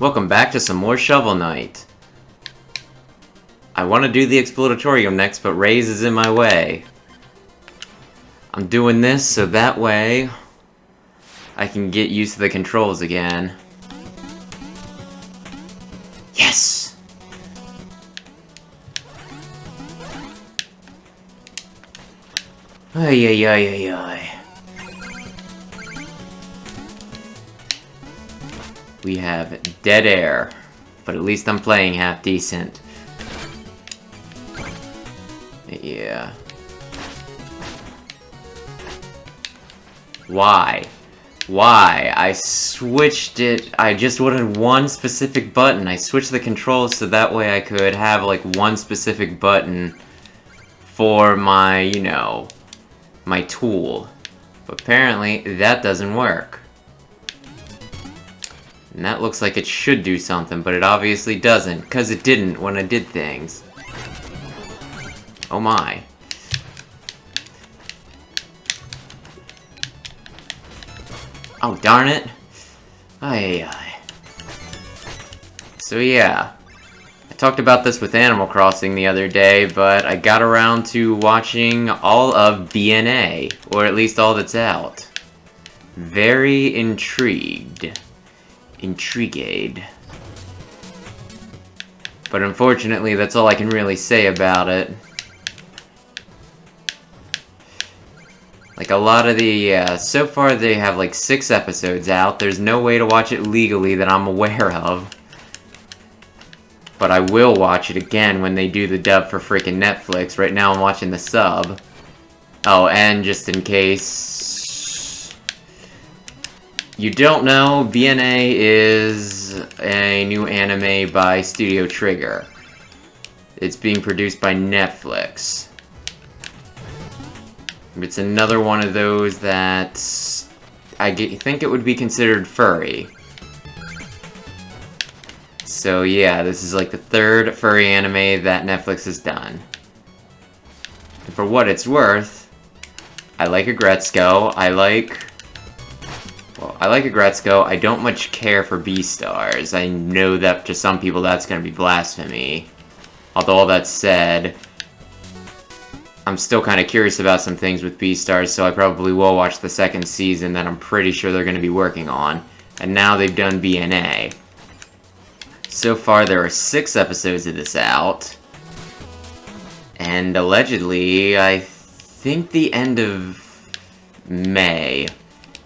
Welcome back to some more Shovel Knight. I want to do the Exploratorium next, but Raze is in my way. I'm doing this so that way I can get used to the controls again. Yes! Ay ay ay ay ay. We have dead air, but at least I'm playing half decent. Yeah. Why? Why? I switched it. I just wanted one specific button. I switched the controls so that way I could have like one specific button for my, you know, my tool. But apparently that doesn't work. And that looks like it should do something, but it obviously doesn't, because it didn't when I did things. Oh my. Oh, darn it. Ay, ay. So yeah. I talked about this with Animal Crossing the other day, but I got around to watching all of BNA, or at least all that's out. Very intrigued. Intrigued. But unfortunately, that's all I can really say about it. Like, a lot of the, so far they have like 6 episodes out. There's no way to watch it legally that I'm aware of. But I will watch it again when they do the dub for freaking Netflix. Right now I'm watching the sub. Oh, and just in case you don't know, BNA is a new anime by Studio Trigger. It's being produced by Netflix. It's another one of those that I think it would be considered furry. So yeah, this is like the 3rd furry anime that Netflix has done. And for what it's worth, I like Agretzko, I like Agretzko. I don't much care for Beastars. I know that to some people that's gonna be blasphemy. Although all that said, I'm still kind of curious about some things with Beastars, so I probably will watch the 2nd season that I'm pretty sure they're gonna be working on. And now they've done BNA. So far there are 6 episodes of this out. And allegedly, I think the end of May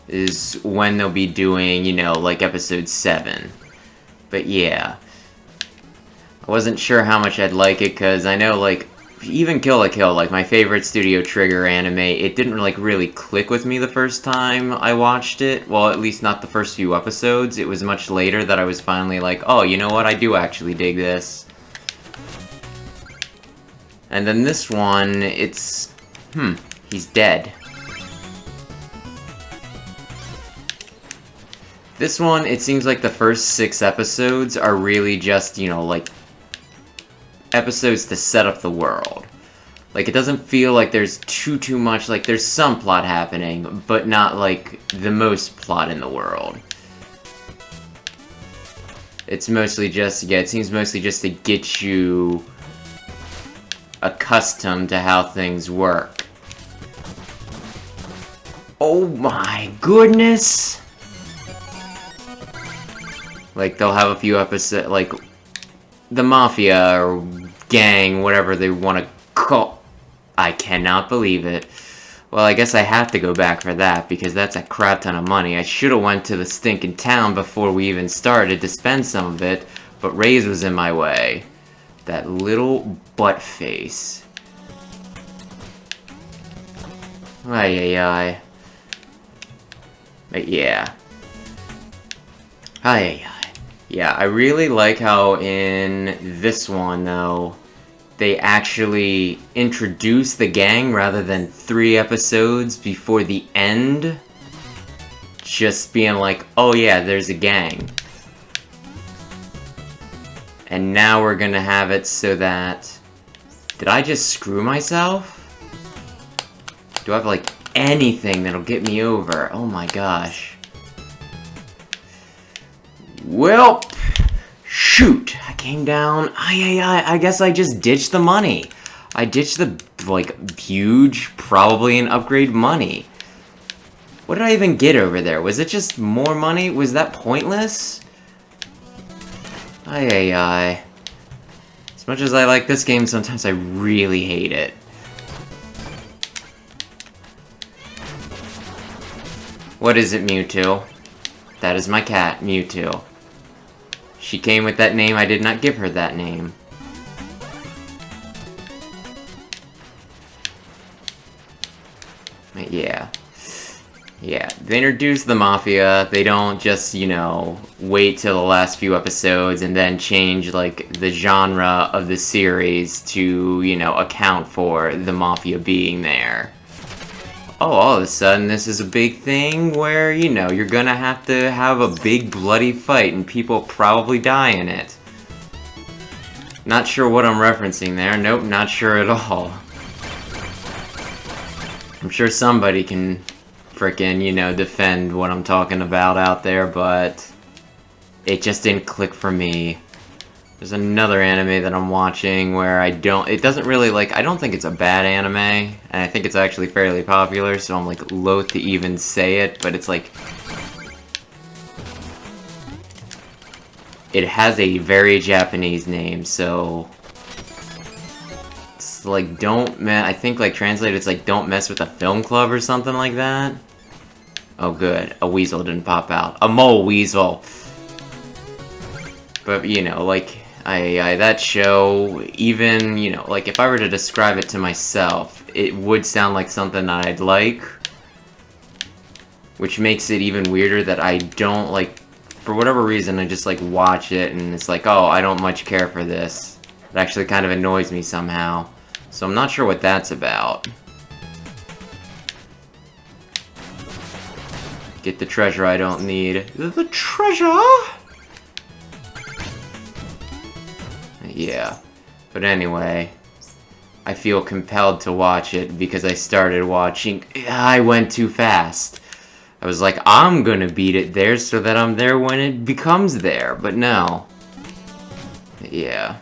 is when they'll be doing, you know, like episode 7. But yeah. I wasn't sure how much I'd like it, because I know, like, even Kill la Kill, like my favorite Studio Trigger anime, it didn't like really click with me the first time I watched it. Well, at least not the first few episodes. It was much later that I was finally like, oh, you know what, I do actually dig this. And then this one, it's... he's dead. This one, it seems like the first 6 episodes are really just, you know, like, episodes to set up the world. Like, it doesn't feel like there's too much, like, there's some plot happening, but not, like, the most plot in the world. It's mostly just, yeah, it seems mostly just to get you accustomed to how things work. Oh my goodness! Like, they'll have a few episodes, like, the Mafia, or gang, whatever they want to call... I cannot believe it. Well, I guess I have to go back for that, because that's a crap ton of money. I should have went to the stinking town before we even started to spend some of it, but Raze was in my way. That little butt face. Ay, ay, ay. But yeah. Ay, ay, ay. Yeah, I really like how in this one, though, they actually introduce the gang rather than 3 episodes before the end. Just being like, oh yeah, there's a gang. And now we're gonna have it so that... Did I just screw myself? Do I have, like, anything that'll get me over? Oh my gosh. Well, shoot! I came down. I guess I just ditched the money. I ditched the, like, huge, probably an upgrade money. What did I even get over there? Was it just more money? Was that pointless? As much as I like this game, sometimes I really hate it. What is it, Mewtwo? That is my cat, Mewtwo. She came with that name, I did not give her that name. Yeah, they introduce the Mafia, they don't just, you know, wait till the last few episodes and then change, like, the genre of the series to, you know, account for the Mafia being there. Oh, all of a sudden this is a big thing where, you know, you're gonna have to have a big bloody fight and people probably die in it. Not sure what I'm referencing there, nope, not sure at all. I'm sure somebody can frickin', you know, defend what I'm talking about out there, but it just didn't click for me. There's another anime that I'm watching where it doesn't really, like, I don't think it's a bad anime, and I think it's actually fairly popular, so I'm, like, loath to even say it, but it's like, it has a very Japanese name, so it's like, I think, like, translated, it's like, don't mess with a film club or something like that. Oh, good. A weasel didn't pop out. A mole weasel! But, you know, like, that show, even, you know, like, if I were to describe it to myself, it would sound like something I'd like. Which makes it even weirder that I don't, like, for whatever reason, I just, like, watch it, and it's like, oh, I don't much care for this. It actually kind of annoys me somehow. So I'm not sure what that's about. Get the treasure I don't need. The treasure?! Yeah. But anyway, I feel compelled to watch it because I started watching. I went too fast. I was like, I'm gonna beat it there so that I'm there when it becomes there, but no. Yeah.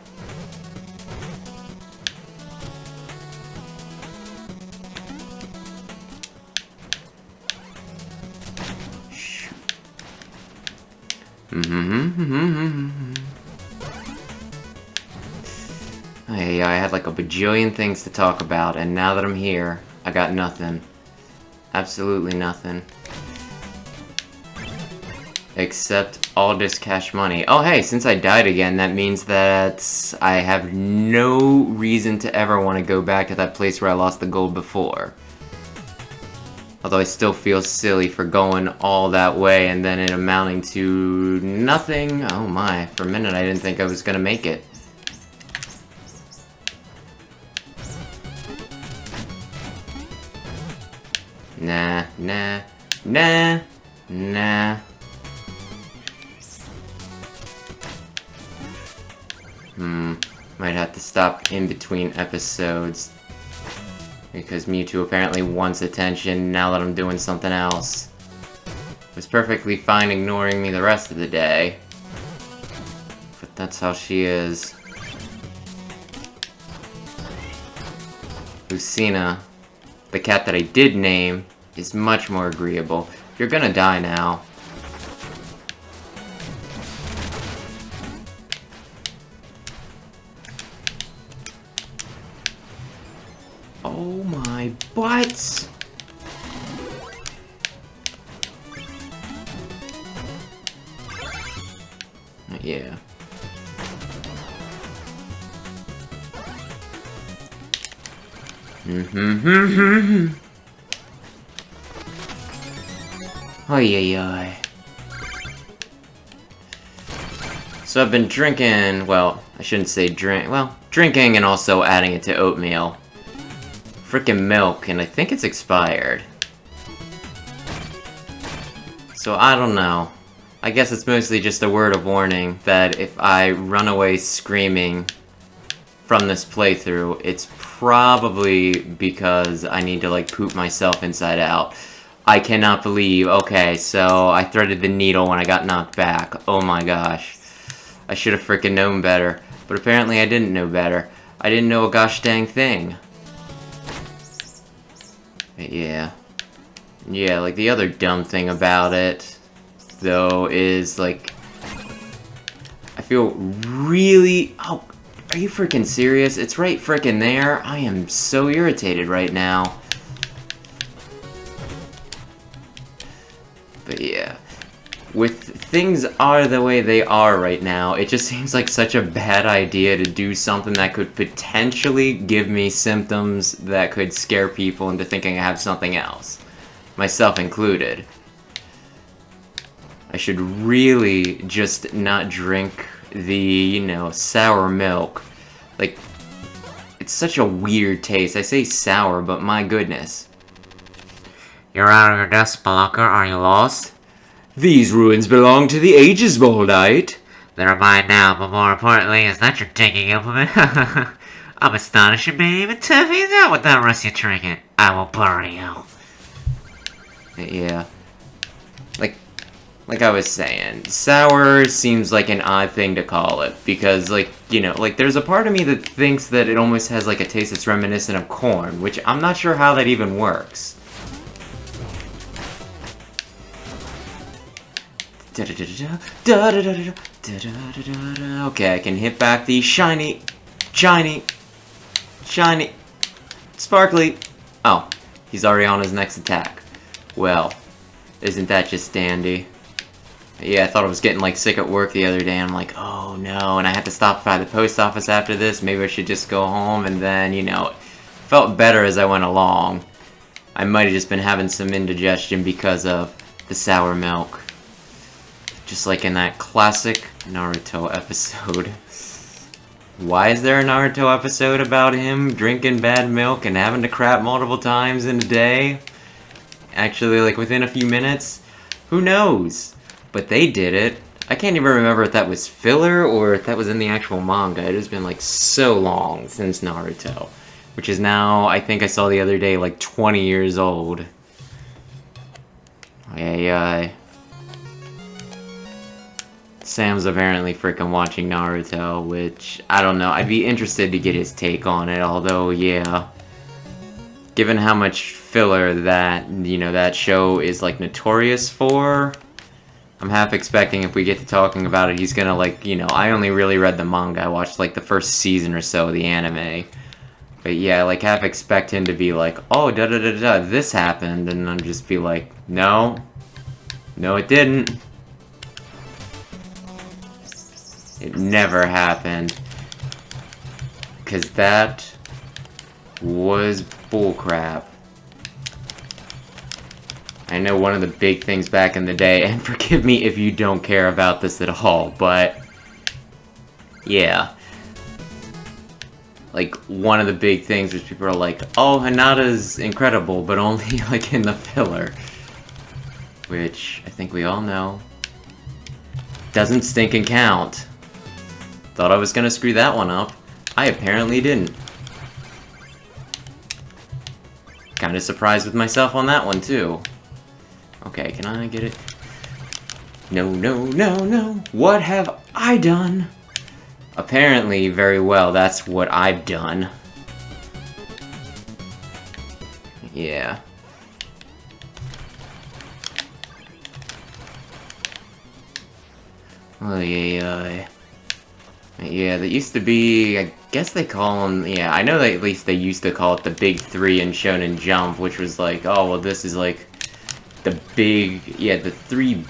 I had like a bajillion things to talk about, and now that I'm here, I got nothing. Absolutely nothing. Except all this cash money. Oh hey, since I died again, that means that I have no reason to ever want to go back to that place where I lost the gold before. Although I still feel silly for going all that way and then it amounting to nothing. Oh my, for a minute I didn't think I was gonna make it. Nah. Might have to stop in between episodes. Because Mewtwo apparently wants attention now that I'm doing something else. It was perfectly fine ignoring me the rest of the day. But that's how she is. Lucina, the cat that I did name, is much more agreeable. You're gonna die now. Oh my butt! Yeah. Oy. So I've been drinking, well, I shouldn't say drinking and also adding it to oatmeal. Frickin' milk, and I think it's expired. So I don't know. I guess it's mostly just a word of warning that if I run away screaming from this playthrough, it's probably because I need to, like, poop myself inside out. I cannot believe, okay, so I threaded the needle when I got knocked back. Oh my gosh. I should have frickin' known better. But apparently I didn't know better. I didn't know a gosh dang thing. But yeah. Yeah, like, the other dumb thing about it, though, is, like, I feel really... Oh, are you freaking serious? It's right freaking there. I am so irritated right now. But yeah. With things are the way they are right now, it just seems like such a bad idea to do something that could potentially give me symptoms that could scare people into thinking I have something else. Myself included. I should really just not drink the, you know, sour milk. Like, it's such a weird taste. I say sour, but my goodness. You're out of your desk, Spelunker. Are you lost? These ruins belong to the Aegis Bowl Knight. They're mine now, but more importantly, is that your taking implement? I'm astonished you may even tell me that with that rest you're drinking. I will bury you. Yeah. Like I was saying, sour seems like an odd thing to call it, because, like, you know, like, there's a part of me that thinks that it almost has, like, a taste that's reminiscent of corn, which I'm not sure how that even works. Okay, I can hit back the shiny, sparkly. Oh, he's already on his next attack. Well, isn't that just dandy? Yeah, I thought I was getting, like, sick at work the other day, and I'm like, oh no, and I had to stop by the post office after this, maybe I should just go home, and then, you know, felt better as I went along. I might have just been having some indigestion because of the sour milk. Just like in that classic Naruto episode. Why is there a Naruto episode about him drinking bad milk and having to crap multiple times in a day? Actually, like, within a few minutes? Who knows? But they did it. I can't even remember if that was filler or if that was in the actual manga. It has been, like, so long since Naruto. Which is now, I think I saw the other day, like, 20 years old. Sam's apparently freaking watching Naruto, which, I don't know, I'd be interested to get his take on it, although, yeah. Given how much filler that, you know, that show is, like, notorious for, I'm half expecting if we get to talking about it, he's gonna, like, you know, I only really read the manga, I watched, like, the first season or so of the anime. But yeah, like, half expect him to be like, oh, da-da-da-da, this happened, and then just be like, no. No, it didn't. It never happened. Because that was bullcrap. I know one of the big things back in the day, and forgive me if you don't care about this at all, but yeah. Like, one of the big things was people are like, oh, Hinata's incredible, but only, like, in the filler. Which, I think we all know, doesn't stink and count. Thought I was gonna screw that one up. I apparently didn't. Kinda surprised with myself on that one, too. Okay, can I get it? No, no, no, no! What have I done? Apparently, very well, that's what I've done. Yeah. Oh, yeah. Yeah, that used to be, I guess they call them, yeah, I know that at least they used to call it the Big Three in Shonen Jump, which was like, oh, well, this is like the big, yeah, the three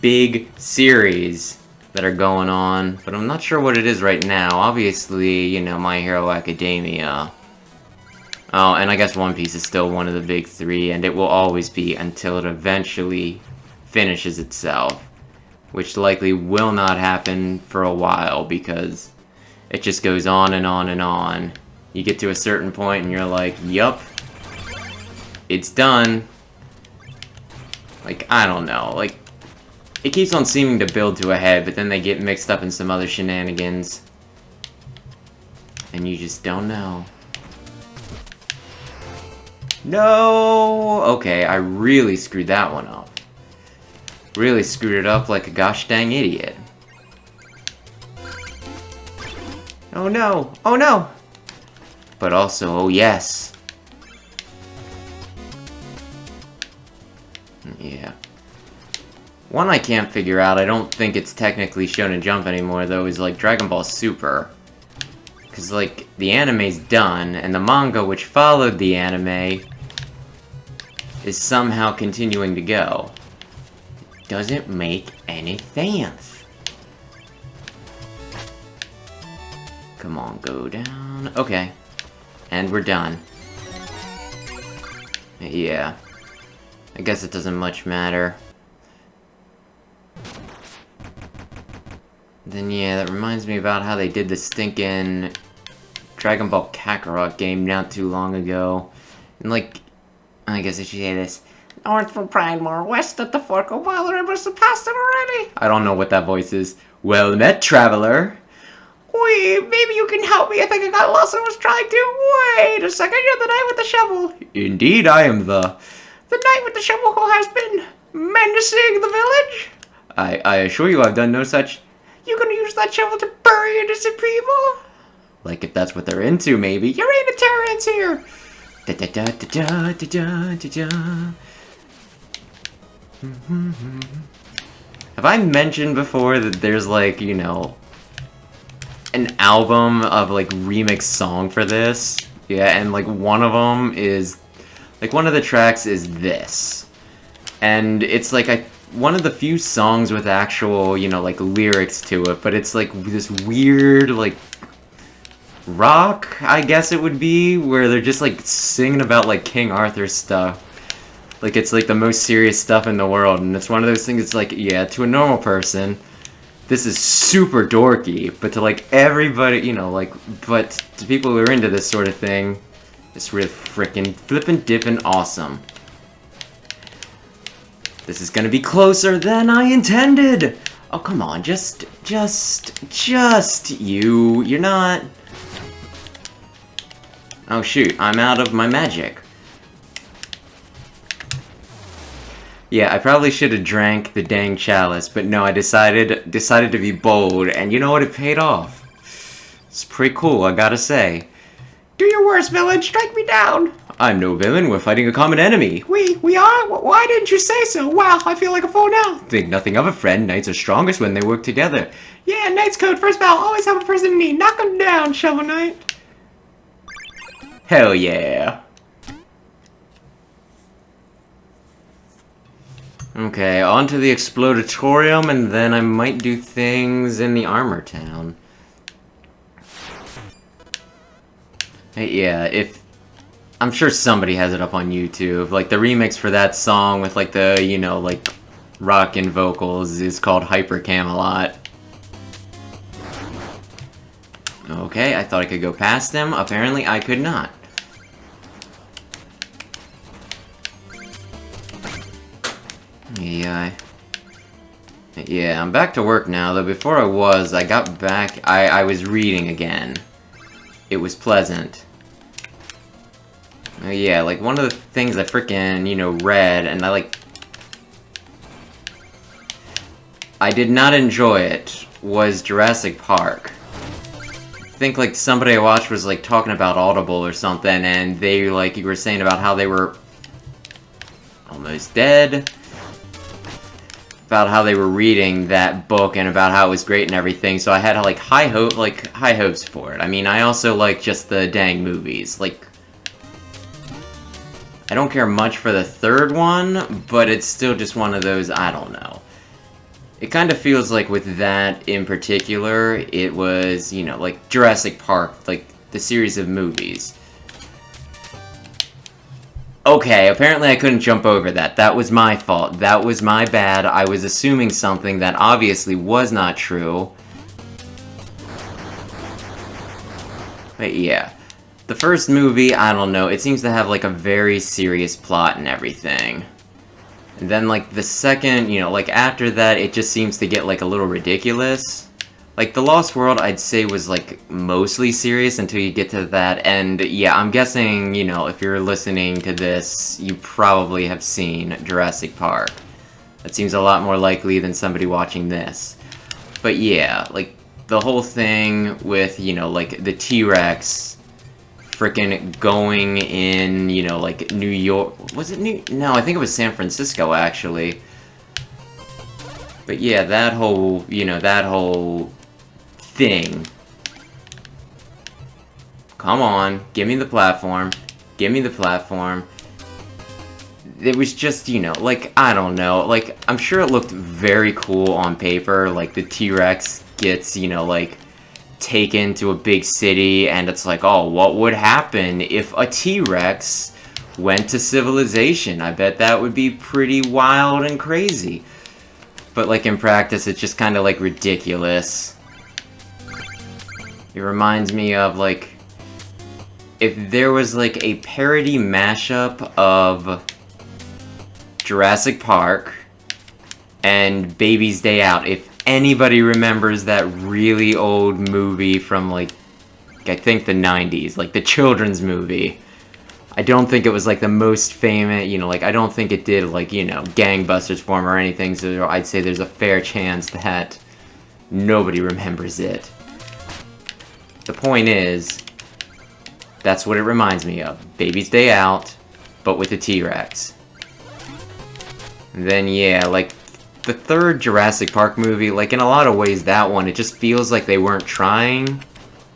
big series that are going on, but I'm not sure what it is right now. Obviously, you know, My Hero Academia. Oh, and I guess One Piece is still one of the big three, and it will always be until it eventually finishes itself. Which likely will not happen for a while, because it just goes on and on and on. You get to a certain point and you're like, yup, it's done. Like, I don't know, like, it keeps on seeming to build to a head, but then they get mixed up in some other shenanigans. And you just don't know. No! Okay, I really screwed that one up. Really screwed it up like a gosh dang idiot. Oh no! Oh no! But also, oh yes! Yeah. One I can't figure out, I don't think it's technically Shonen Jump anymore, though, is like Dragon Ball Super. Because, like, the anime's done, and the manga which followed the anime is somehow continuing to go. Doesn't make any sense. Come on, go down. Okay. And we're done. Yeah. I guess it doesn't much matter. Then yeah, that reminds me about how they did the stinking Dragon Ball Kakarot game not too long ago. And like, I guess I should say this. North from Prinemore, west at the fork of Wilder, I must have passed it already. I don't know what that voice is. Well met, traveler. Wait, maybe you can help me. I think I got lost and was trying to. Wait a second, you're the knight with the shovel. Indeed, I am the knight with the shovel who has been menacing the village. I assure you I've done no such. You gonna use that shovel to bury innocent people? Like if that's what they're into, maybe. You're in a terrorist here. Da da da da da da da da. Have I mentioned before that there's like, you know, an album of like remix song for this? Yeah, and like one of them is, like one of the tracks is this. And it's like one of the few songs with actual, you know, like lyrics to it, but it's like this weird, like, rock, I guess it would be, where they're just like singing about like King Arthur stuff. Like it's like the most serious stuff in the world, and it's one of those things, it's like, yeah, to a normal person, this is super dorky, but to like everybody, you know, like, but to people who are into this sort of thing, it's really frickin' flippin' dippin' awesome. This is gonna be closer than I intended! Oh, come on, just you. You're not... Oh, shoot, I'm out of my magic. Yeah, I probably should have drank the dang chalice, but no, I decided to be bold, and you know what? It paid off. It's pretty cool, I gotta say. Do your worst, villain! Strike me down! I'm no villain, we're fighting a common enemy. We are? Why didn't you say so? Wow, I feel like a fool now. Think nothing of it, friend. Knights are strongest when they work together. Yeah, Knight's code, first battle, always have a person in need. Knock him down, Shovel Knight. Hell yeah. Okay, on to the Exploratorium, and then I might do things in the Armor Town. Hey, yeah, I'm sure somebody has it up on YouTube. Like, the remix for that song with, like, the, you know, like, rockin' vocals is called Hyper Camelot. Okay, I thought I could go past them. Apparently, I could not. Yeah, I'm back to work now, though before I got back, I was reading again. It was pleasant. Yeah, like, one of the things I frickin', you know, read, and I did not enjoy it, was Jurassic Park. I think, like, somebody I watched was, like, talking about Audible or something, and they, like, you were saying about how they were almost dead. About how they were reading that book and about how it was great and everything, so I had, like, high hopes for it. I mean, I also like just the dang movies. Like, I don't care much for the third one, but it's still just one of those, I don't know. It kind of feels like with that in particular, it was, you know, like Jurassic Park, like the series of movies. Okay, apparently I couldn't jump over that. That was my fault. That was my bad. I was assuming something that obviously was not true. But yeah. The first movie, I don't know, it seems to have like a very serious plot and everything. And then like the second, you know, like after that, it just seems to get like a little ridiculous. Like, The Lost World, I'd say, was, like, mostly serious until you get to that, and, yeah, I'm guessing, you know, if you're listening to this, you probably have seen Jurassic Park. That seems a lot more likely than somebody watching this. But, yeah, like, the whole thing with, you know, like, the T-Rex frickin' going in, you know, like, New York... Was it New... No, I think it was San Francisco, actually. But yeah, that whole, you know, that whole thing. Come on, give me the platform. Give me the platform. It was just, you know, like, I don't know. Like, I'm sure it looked very cool on paper. Like, the T-Rex gets, you know, like, taken to a big city, and it's like, oh, what would happen if a T-Rex went to civilization? I bet that would be pretty wild and crazy. But, like, in practice, it's just kind of, like, ridiculous. It reminds me of, like, if there was, like, a parody mashup of Jurassic Park and Baby's Day Out. If anybody remembers that really old movie from, like, I think the 90s, like, the children's movie. I don't think it was, like, the most famous, you know, like, I don't think it did, like, you know, gangbusters for 'em or anything, so I'd say there's a fair chance that nobody remembers it. The point is, that's what it reminds me of. Baby's Day Out, but with a T-Rex. And then, yeah, like, the third Jurassic Park movie, like, in a lot of ways, that one, it just feels like they weren't trying.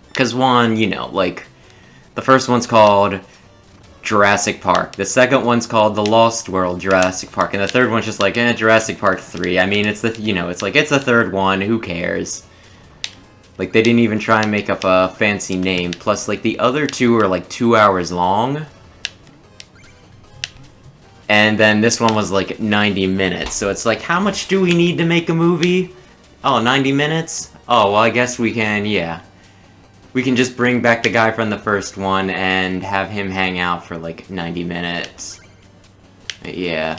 Because, one, you know, like, the first one's called Jurassic Park. The second one's called The Lost World Jurassic Park. And the third one's just like, Jurassic Park 3. I mean, it's the, you know, it's like, it's the third one, who cares? Like, they didn't even try and make up a fancy name. Plus, like, the other two are, like, 2 hours long. And then this one was, like, 90 minutes. So it's like, how much do we need to make a movie? Oh, 90 minutes? Oh, well, I guess we can, yeah. We can just bring back the guy from the first one and have him hang out for, like, 90 minutes. Yeah.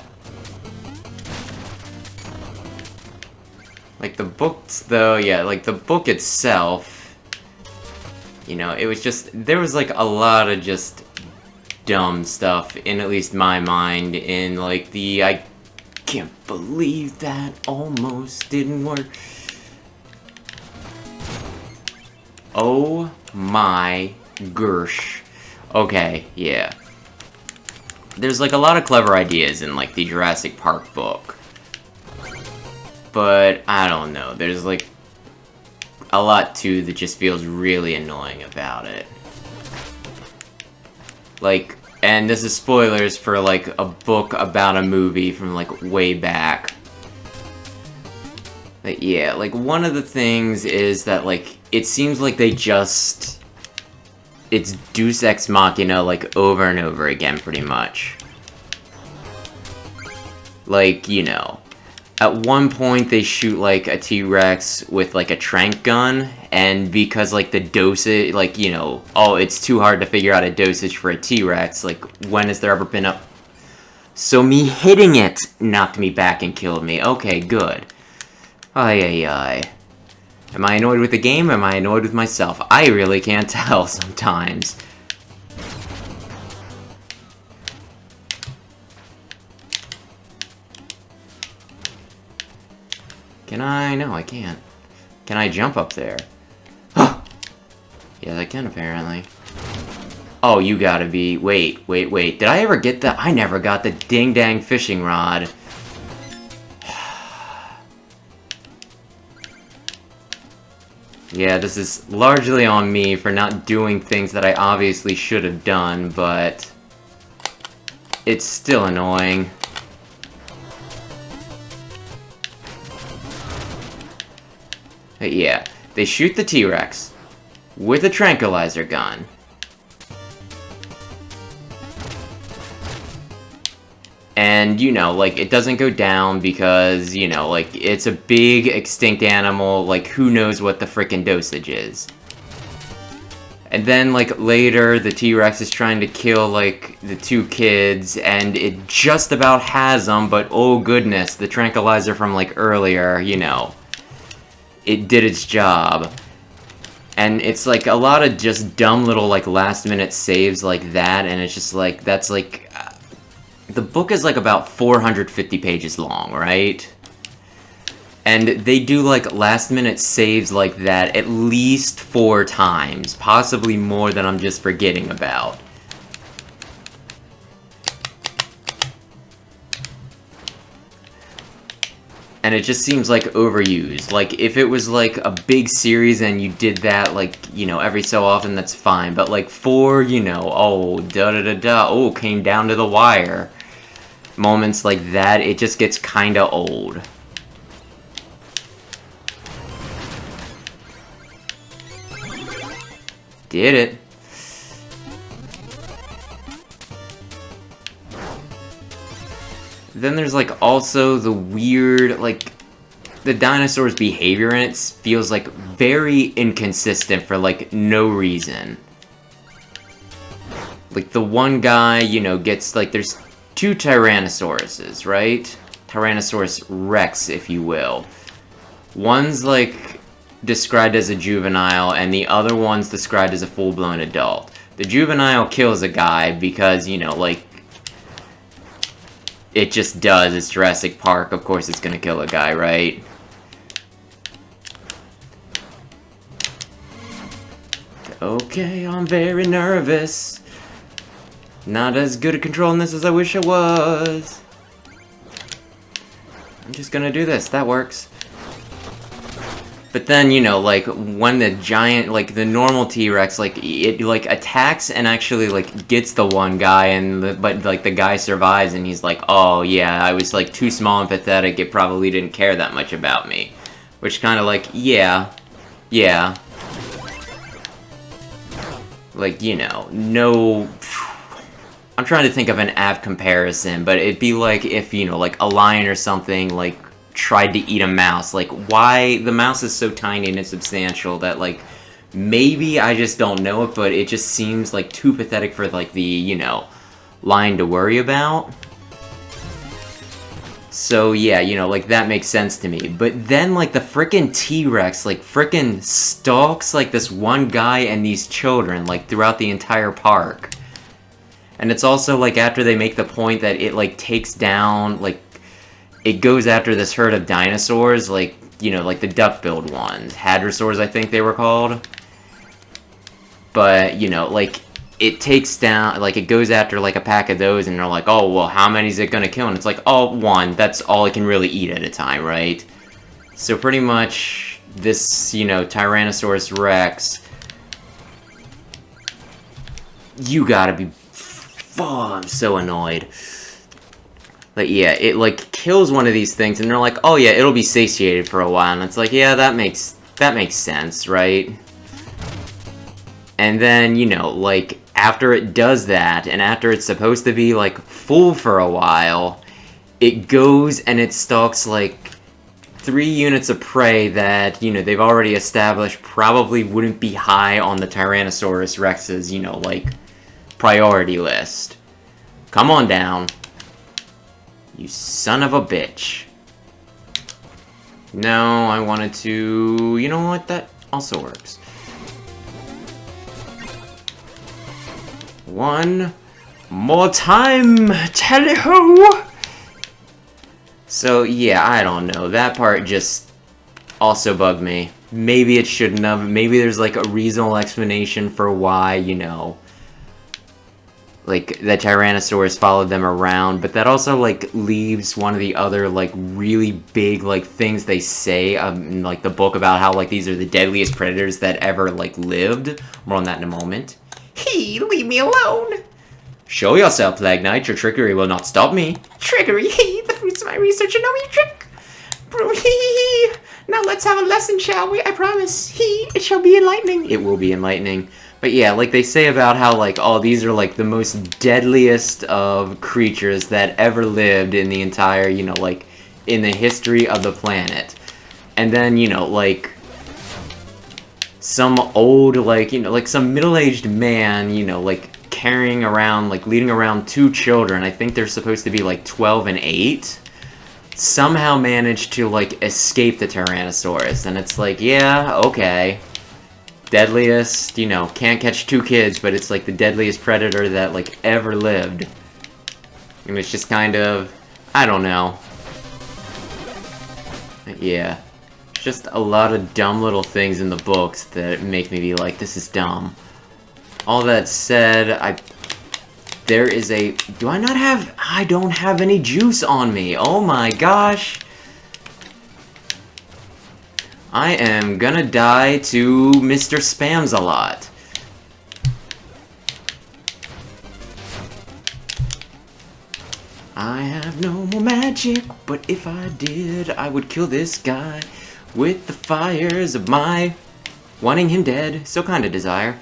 Like, the books, though, yeah, like, the book itself, you know, it was just, there was, like, a lot of just dumb stuff, in at least my mind, in, like, the, I can't believe that almost didn't work. Oh my gosh. Okay, yeah. There's, like, a lot of clever ideas in, like, the Jurassic Park book. But, I don't know, there's, like, a lot, too, that just feels really annoying about it. Like, and this is spoilers for, like, a book about a movie from, like, way back. But, yeah, like, one of the things is that, like, it seems like they just... It's Deus Ex Machina, like, over and over again, pretty much. Like, you know... At one point, they shoot, like, a T-Rex with, like, a tranq gun, and because, like, the dosage, like, you know, oh, it's too hard to figure out a dosage for a T-Rex, like, when has there ever been a... So me hitting it knocked me back and killed me. Okay, good. Ay, ay, ay. Am I annoyed with the game, or am I annoyed with myself? I really can't tell sometimes. Can I? No, I can't. Can I jump up there? Yes, I can, apparently. Oh, you gotta be... Wait. Did I ever get that? I never got the ding-dang fishing rod. Yeah, this is largely on me for not doing things that I obviously should have done, but... It's still annoying. Yeah, they shoot the T-Rex with a tranquilizer gun. And, you know, like, it doesn't go down because, you know, like, it's a big extinct animal, like, who knows what the frickin' dosage is. And then, like, later, the T-Rex is trying to kill, like, the two kids, and it just about has them, but oh goodness, the tranquilizer from, like, earlier, you know... It did its job. And it's like a lot of just dumb little like last minute saves like that, and it's just like, that's like... the book is like about 450 pages long, right? And they do, like, last-minute saves like that at least 4 times. Possibly more than I'm just forgetting about. And it just seems, like, overused. Like, if it was, like, a big series and you did that, like, you know, every so often, that's fine. But, like, for, you know, oh, da-da-da-da, oh, came down to the wire. Moments like that, it just gets kinda old. Did it. Then there's, like, also the weird, like, the dinosaurs' behavior in it feels, like, very inconsistent for, like, no reason. Like, the one guy, you know, gets, like, there's 2 Tyrannosauruses, right? Tyrannosaurus Rex, if you will. One's, like, described as a juvenile, and the other one's described as a full-blown adult. The juvenile kills a guy because, you know, like, it just does. It's Jurassic Park. Of course it's gonna kill a guy, right? Okay, I'm very nervous. Not as good at controlling this as I wish I was. I'm just gonna do this. That works. But then, you know, like, when the giant, like, the normal T-Rex, like, it, like, attacks and actually, like, gets the one guy, and but, like, the guy survives, and he's like, oh, yeah, I was, like, too small and pathetic, it probably didn't care that much about me. Which kind of, like, yeah. Like, you know, no... I'm trying to think of an apt comparison, but it'd be like if, you know, like, a lion or something, like, tried to eat a mouse. Like, why? The mouse is so tiny and insubstantial that, like, maybe I just don't know it, but it just seems, like, too pathetic for, like, the, you know, lion to worry about. So, yeah, you know, like, that makes sense to me. But then, like, the frickin' T-Rex, like, frickin' stalks, like, this one guy and these children, like, throughout the entire park. And it's also, like, after they make the point that it, like, takes down, like, it goes after this herd of dinosaurs, like, you know, like the duck-billed ones. Hadrosaurs, I think they were called. But, you know, like, it takes down, like, it goes after, like, a pack of those, and they're like, oh, well, how many is it gonna kill? And it's like, oh, 1. That's all it can really eat at a time, right? So pretty much, this, you know, Tyrannosaurus Rex... You gotta be... Oh, I'm so annoyed. But yeah, it, like, kills one of these things, and they're like, oh yeah, it'll be satiated for a while, and it's like, yeah, that makes sense, right? And then, you know, like, after it does that, and after it's supposed to be, like, full for a while, it goes and it stalks, like, 3 units of prey that, you know, they've already established probably wouldn't be high on the Tyrannosaurus Rex's, you know, like, priority list. Come on down. You son of a bitch. No, I wanted to... You know what? That also works. One more time, tally-ho! So, yeah, I don't know. That part just also bugged me. Maybe it shouldn't have. Maybe there's, like, a reasonable explanation for why, you know... like, the Tyrannosaurus followed them around, but that also, like, leaves one of the other, like, really big, like, things they say in, like, the book about how, like, these are the deadliest predators that ever, like, lived. More on that in a moment. He, leave me alone! Show yourself, Plague Knight. Your trickery will not stop me. Trickery? He, the fruits of my research are no mean trick. He. Now let's have a lesson, shall we? I promise. It shall be enlightening. It will be enlightening. But yeah, like they say about how, like, oh, these are, like, the most deadliest of creatures that ever lived in the entire, you know, like, in the history of the planet. And then, you know, like, some old, like, you know, like, some middle-aged man, you know, like, carrying around, like, leading around 2 children, I think they're supposed to be, like, 12 and 8, somehow managed to, like, escape the Tyrannosaurus. And it's like, yeah, okay. Deadliest, you know, can't catch 2 kids, but it's like the deadliest predator that, like, ever lived. And it's just kind of, I don't know. Yeah. Just a lot of dumb little things in the books that make me be like, this is dumb. All that said, there is a... Do I not have... I don't have any juice on me. Oh my gosh. I am gonna die to Mr. Spams-a-lot. I have no more magic, but if I did, I would kill this guy with the fires of my wanting him dead. So kind of desire.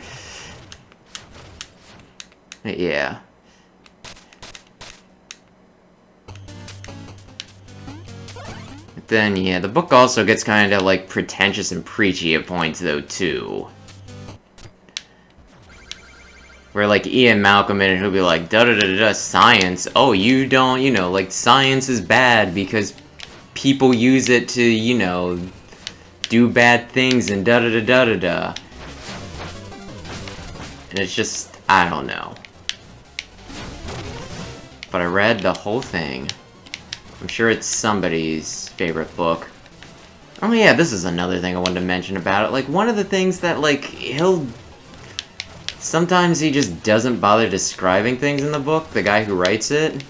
Yeah. But then, yeah, the book also gets kind of, like, pretentious and preachy at points, though, too. Where, like, Ian Malcolm in it, he'll be like, da-da-da-da, science. Oh, you don't, you know, like, science is bad because people use it to, you know, do bad things and da-da-da-da-da-da. And it's just, I don't know. But I read the whole thing. I'm sure it's somebody's favorite book. Oh yeah, this is another thing I wanted to mention about it. Like, one of the things that, like, sometimes he just doesn't bother describing things in the book, the guy who writes it.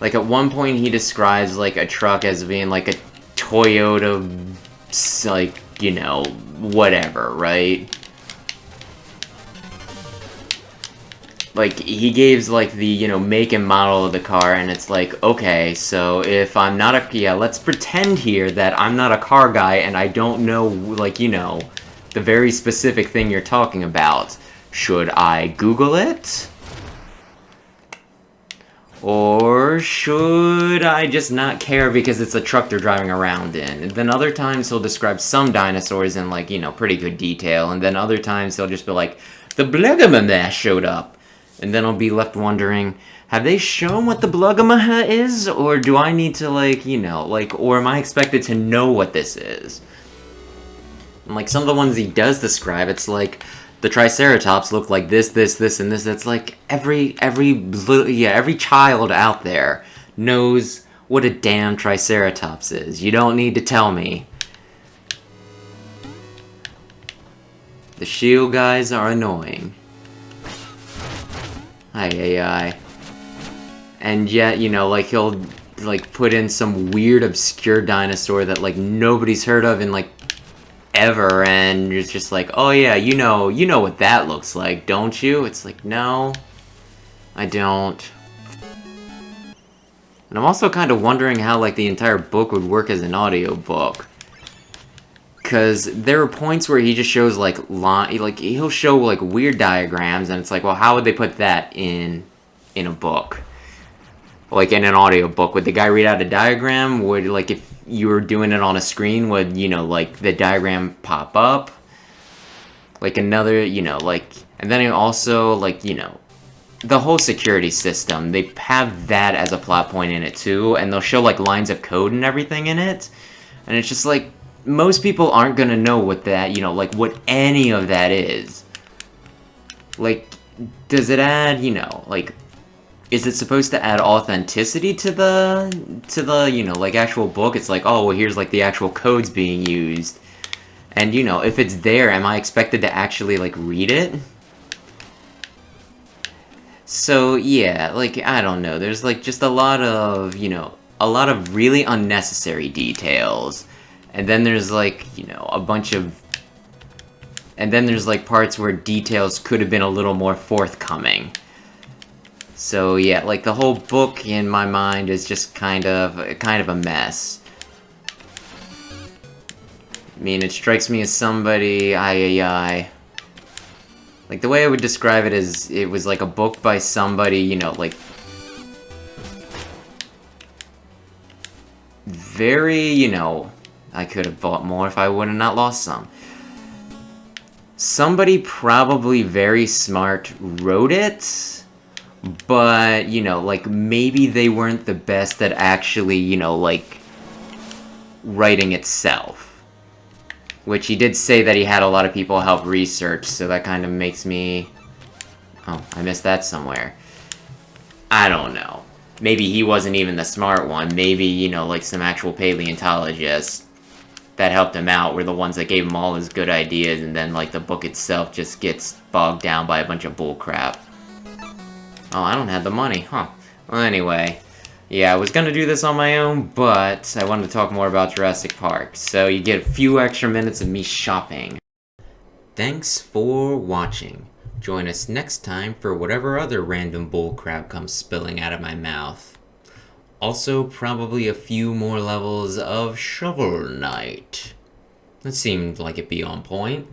Like, at one point he describes, like, a truck as being, like, a Toyota, like, you know, whatever, right? Like, he gives, like, the, you know, make and model of the car, and it's like, okay, so if I'm not a... Yeah, let's pretend here that I'm not a car guy, and I don't know, like, you know, the very specific thing you're talking about. Should I Google it? Or should I just not care because it's a truck they're driving around in? And then other times he'll describe some dinosaurs in, like, you know, pretty good detail, and then other times he'll just be like, the Blugamash showed up. And then I'll be left wondering, have they shown what the Blugamaha is? Or do I need to, like, you know, like, or am I expected to know what this is? And, like, some of the ones he does describe, it's like, the Triceratops look like this, this, this, and this. It's like, every child out there knows what a damn Triceratops is. You don't need to tell me. The shield guys are annoying. Aye. And yet, you know, like, he'll, like, put in some weird, obscure dinosaur that, like, nobody's heard of in, like, ever, and it's just like, oh yeah, you know what that looks like, don't you? It's like, no, I don't. And I'm also kind of wondering how, like, the entire book would work as an audiobook. Because there are points where he just shows, like, he'll show, like, weird diagrams, and it's like, well, how would they put that in a book? Like, in an audiobook, would the guy read out a diagram? Would, like, if you were doing it on a screen, would, you know, like, the diagram pop up? Like, another, you know, like, and then also, like, you know, the whole security system, they have that as a plot point in it, too, and they'll show, like, lines of code and everything in it, and it's just, like, most people aren't gonna know what that, you know, like, what any of that is. Like, does it add, you know, like, is it supposed to add authenticity to the, you know, like, actual book? It's like, oh, well, here's, like, the actual codes being used. And, you know, if it's there, am I expected to actually, like, read it? So, yeah, like, I don't know. There's, like, just a lot of, you know, a lot of really unnecessary details. And then there's, like, you know, a bunch of... And then there's, like, parts where details could have been a little more forthcoming. So, yeah, like, the whole book, in my mind, is just kind of a mess. I mean, it strikes me as somebody... Like, the way I would describe it is, it was, like, a book by somebody, you know, like... Very, you know... I could have bought more if I would have not lost some. Somebody probably very smart wrote it, but, you know, like, maybe they weren't the best at actually, you know, like, writing itself. Which he did say that he had a lot of people help research, so that kind of makes me... Oh, I missed that somewhere. I don't know. Maybe he wasn't even the smart one. Maybe, you know, like, some actual paleontologist that helped him out were the ones that gave him all his good ideas, and then, like, the book itself just gets bogged down by a bunch of bullcrap. Oh, I don't have the money, huh? Well, anyway, yeah, I was gonna do this on my own, but I wanted to talk more about Jurassic Park, so you get a few extra minutes of me shopping. Thanks for watching. Join us next time for whatever other random bullcrap comes spilling out of my mouth. Also, probably a few more levels of Shovel Knight. That seemed like it'd be on point.